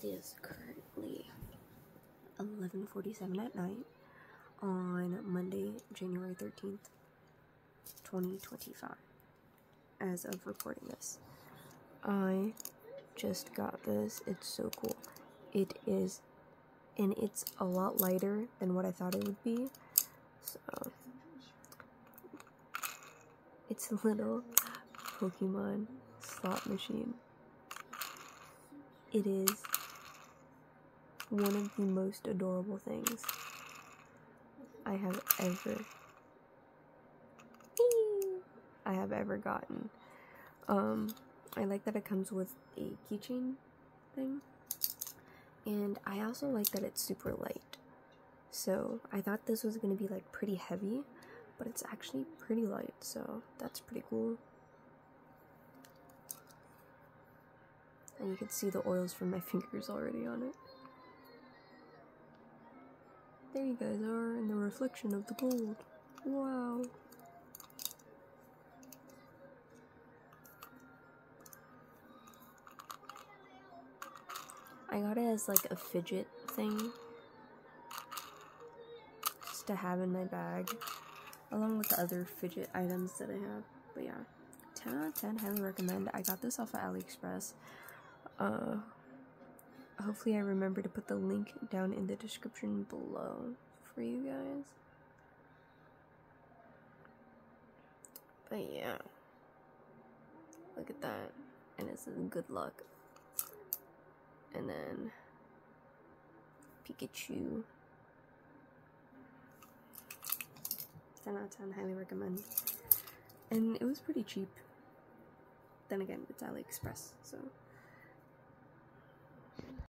is currently 11:47 at night on Monday, January 13th, 2025. As of recording this, I just got this. It's so cool. It is, and it's a lot lighter than what I thought it would be. So it's a little Pokemon slot machine. It is one of the most adorable things I have ever gotten. I like that it comes with a keychain thing, and I also like that it's super light. So I thought this was going to be like pretty heavy, but it's actually pretty light, so that's pretty cool. And you can see the oils from my fingers already on it. There you guys are in the reflection of the gold. Wow. I got it as like a fidget thing, just to have in my bag, along with the other fidget items that I have. But yeah, 10 out of 10, highly recommend. I got this off of AliExpress. Hopefully I remember to put the link down in the description below for you guys. But yeah, look at that, and it says good luck. And then Pikachu. 10 out of 10, highly recommend. And it was pretty cheap. Then again, it's AliExpress, so